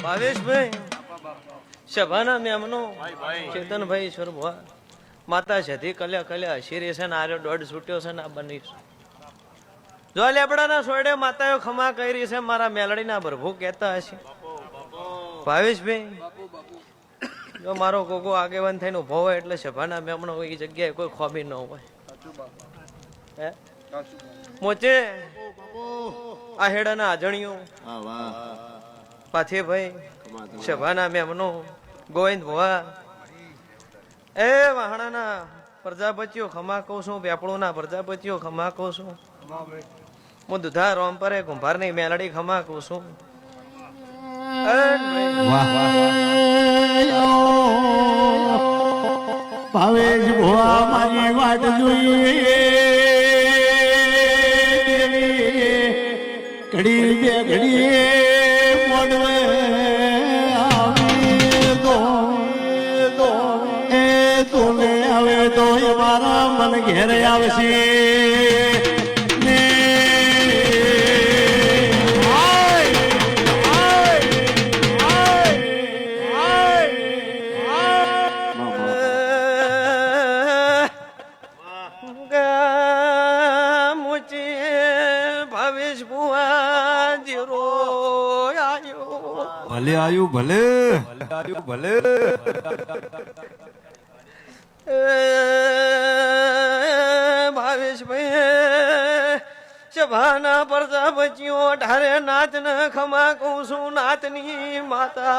ભાવેશભાઈ સભાના મેમનો ચેતનભાઈ સ્વરૂપ માતા સધી કલ્યા કલ્યા શિરી છે ને આર્યો દોઢ છૂટ્યો છે ને આ બની જો લેબડાના સોડે માતાઓ ખમા કરી છે મારા મેલડીના પ્રભુ કહેતા હશે ભાવેશભાઈ જો મારો કોકો આગેવાન થઈને ઉભો હોય એટલે સભાના મેમનો એ જગ્યાએ કોઈ ખોબી ન હોય હે મોચે આ હેડાના આજણીઓ પાથે ભાઈ સભાના મેમનો ગોવિંદ ભુવા એ વાહણાના પ્રજાપતિઓ ખમા કહું છું વેપળોના પ્રજાપતિઓ ખમા કહું છું હું દુધા રોમપરે કુંભારની મેલડી ખમા કહું છું ભાવેશ ભુવા મારી વાટ જોઈએ ઘડી બે ઘડી મોડવે તું આવે તો મારા મન ઘેરે આવશે ભલે આયુ ભલે આયુ ભલે ભાવેશભાઈ સભાના પ્રજાપતિઓ ઢારે નાત ન ખમા કહું છું નાતની માતા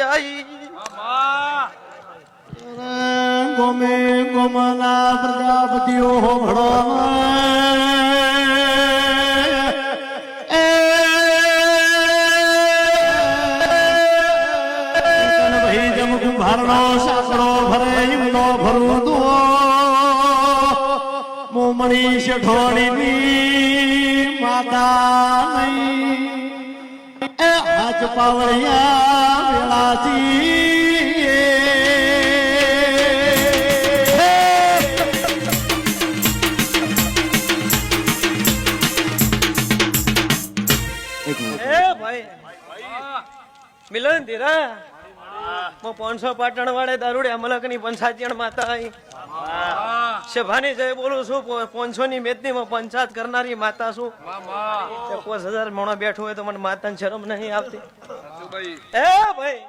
આઈ ગોમે ગોમના પ્રજાપતિઓ ભળો ભારનો સાસરો ભરે હિમનો ભરું તો મોમણી શઠોડીની માતા નહીં એ હાચ પાવળિયા વેળાથી મિલન ધીરા 500 પાટણ વાળે દારૂડે અમલક ની 55 માતા આઈ સભાની જય બોલું છું 500 ની મેદની માં પંચાયત કરનારી માતા છું 5000 મોણો બેઠો હોય તો મને માતાને શરમ નહીં આવતી એ ભાઈ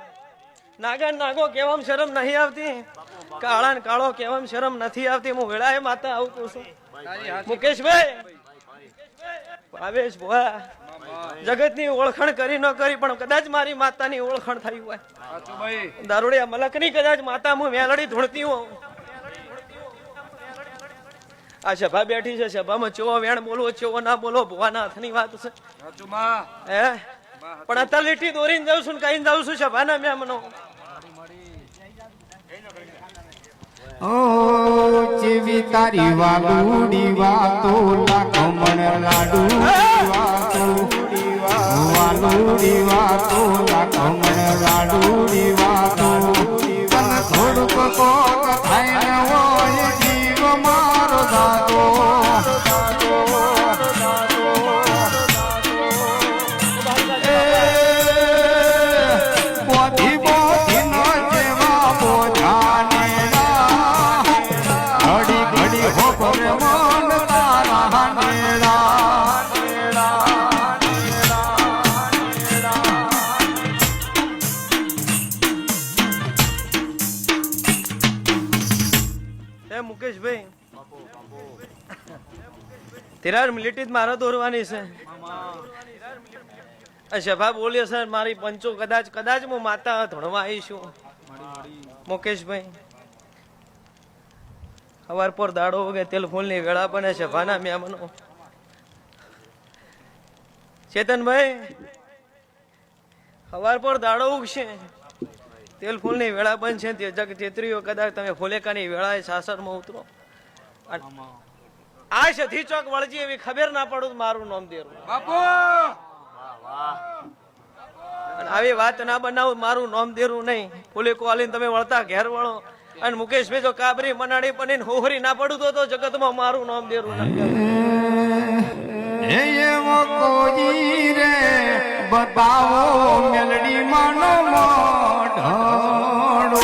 નાગન નાગો કેવામ શરમ નહીં આવતી કાળા ને કાળો કેવામ શરમ નથી આવતી હું વેળાએ માતા આવું કહું છું મુકેશભાઈ ભાવેશ ભુવા જગત ની ઓળખાણ કરી ન કરી પણ કદાચ મારી માતા ની ઓળખાણ થઈ હોય દારૂડિયા મલક ની કદાચ માતા હું મેલડી ધૂણતી હોઉં આ સભા બેઠી છે સભામાં ચેવો વેણ બોલવો ચેવો ના બોલો ભુવાના હાથની વાત છે હે પણ અત્યારે લીટી દોરીને જાઉં છું કહીને જાઉં છું સભાના મેમનો ચેવી તારી વાલુડી વાતો લાખો મણ લાડુ વાલુડી વાતો લાખો મણ લાડુડી વાતો થોડુંક કોક થાય હોય જીવ મારો દાદો બોધી બોધી નો જેવા બોધાને ઘડી ઘડી હો પર મન તારા નેડા મુકેશભાઈ તિરાર મિલિટી મારા દોરવાની છે સભા બોલ્યો સર મારી પંચો કદાચ હું માતા ધોણવા આવીશું મુકેશભાઈ સવાર પર દાડો વગે તેલ ફૂલ ની વેળા બને સભાના મેમનો ચેતનભાઈ સવાર પર દાડો ઉગશે તેલ ફૂલ ની વેળા બંધ છે તે જગ ચેતરીઓ કદાચ તમે ફુલેકાની વેળાએ સાસરમાં ઉતરો આ સધી ચોક વળજી એવી ખબર ના પડું મારું નામ દેરું બાપુ આવી વાત ના બનાવું મારું નામ દેરું નહીં ફુલેકો આલીને તમે વળતા ઘેર વળો અને મુકેશભાઈ જો કાબરી મનાડી બનીને હોહરી ના પડું તો જગતમાં મારું નામ દેરું ના બતાવો મેલડી માનો મોઢાડો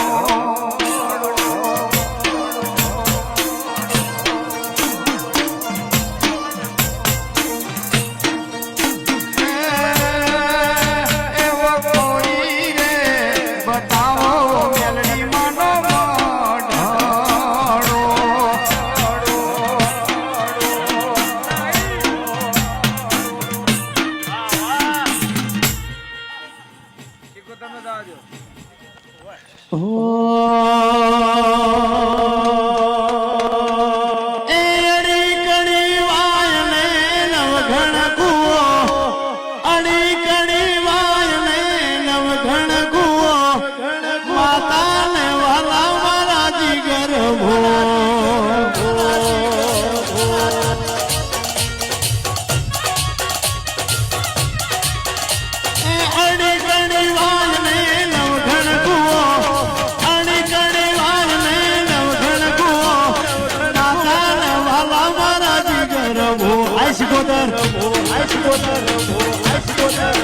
એવો કોઈ રે બતાવો મેલડી માનો મોઢાડો એડી કડી વાયને નવઘણ કુવો અડી કડી વાયને નવઘણ કુવો માતાને વાલા મારા જીગર ભો અડી કડી વાયને નવઘણ કુવો અડી કડી વાયને નવઘણ કુવો માતાને વાલા મારા જીગર ભો આઈશ ગોદર આઈશ ગોદર આઈશ ગોદર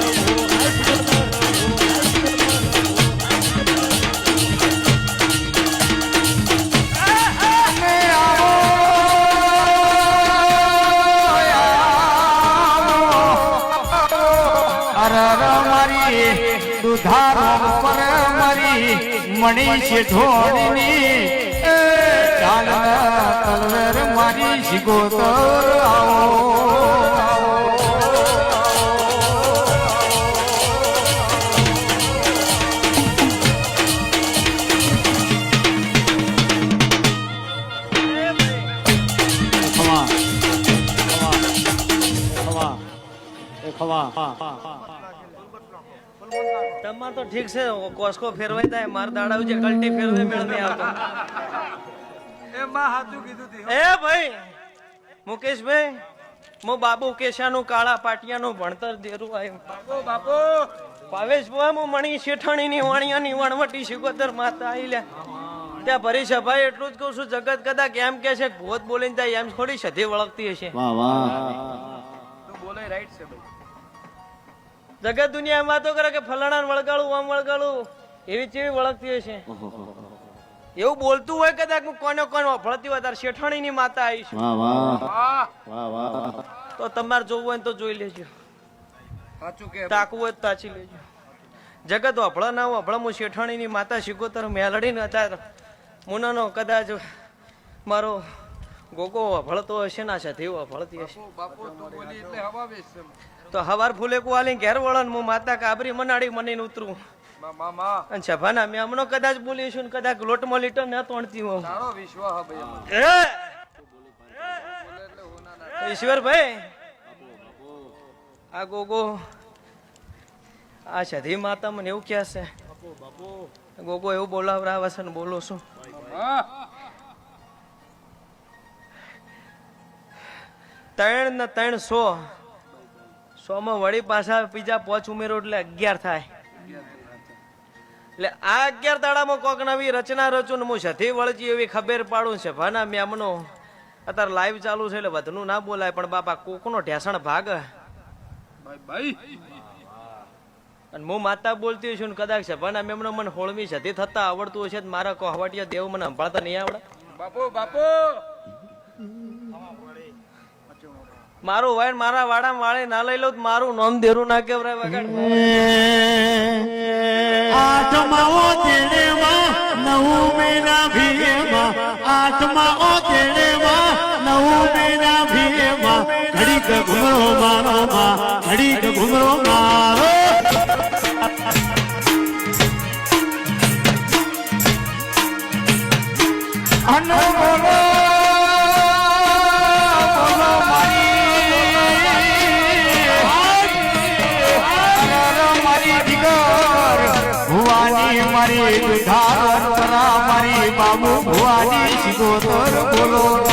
દુધારો પર મરી મણી છે ઢોળની ચાલ તલવેર મારી શિગોતર આવો તમાર તો ઠીક છે કોસ્કો ફેરવાય થાય માર દાડા જે કલટી ફેરવે મેળ નહીં આવતો એ ભાઈ મુકેશભાઈ હું બાબુ કેશાનું કાળા પાટિયાનું ભણતર દેરું આવ્યું બાપુ ભાવેશ બુઆ હું મણી શેઠાણીની વાણિયાની વણવટી શિકોતર માતા આવી લે ત્યાં ભરી સભાઈ એટલું જ કહું છું જગત કદાચ એમ કે છે ભૂત બોલીને જાય એમ થોડી સધી વળગતી હશે બોલે રાઈટ છે ભાઈ જગત દુનિયા વાતો કરે કે ફલાણા વળગાડું આમ વળગાડું એવી ચેવી વળગતી હશે એવું બોલતું હોય કદાચ હું કોને કોને વફળતી હોય તાર શેઠાણી ની માતા આવી છે તો તમારે જોવું હોય તો જોઈ લેજો તાકવું હોય તો તાચી લેજો જગત વફળ ના વફળ હું શેઠાણી ની માતા શિકોતર મેલડી ને અત્યારે મુનાનો કદાચ મારો ગોગો વફળતો હશે ના સાથે વફળતી હશે તો હવાર ફૂલે કુવાલી ઘેર વળન હું માતા કાબરી મનાડી મને ઉતરું અને સભાના મેં હમણાં કદાચ બોલીશું ને કદાચ લોટમાં લીટર ન તોડતી હું ઈશ્વરભાઈ આ ગોગો આ સધી માતા મને એવું ક્યાં છે ગોગો એવું બોલાવરાવે છે ને બોલો છું ત્રણ ને 300 માં વળી પાછા બીજા 5 ઉમેરો એટલે 11 થાય એટલે આ 11 દાડામાં કોક નવી રચના રચું હું સધી વળજી એવી ખબર પાડું છે ભાના મેમનો અત્યારે લાઈવ ચાલુ છે એટલે વધનું ના બોલાય પણ બાપા કોકનો ઢેસણ ભાગ અને હું માતા બોલતી છું ને કદાચ સભાના મેમનો મને હોળમી સધી થતા આવડતું હશે મારા કોહવાટિયા દેવ મને સંભાળતા નહીં આવડે બાપુ મારું વાયણ મારા વાડા વાળે ના લઈ લો મારું નામ દેરું ના કેવરાય વગાડ આઠમા ઓ તેડેમાં નવું મેના ભીમાં આઠમા ઓ તેડેમાં નવું મેના ભીમાં ઘડીક ઘુમરો મારો માં ઘડીક ઘુમરો મારો અનો બોલો મારી બાબુ ભુવાની શિકોતર બોલો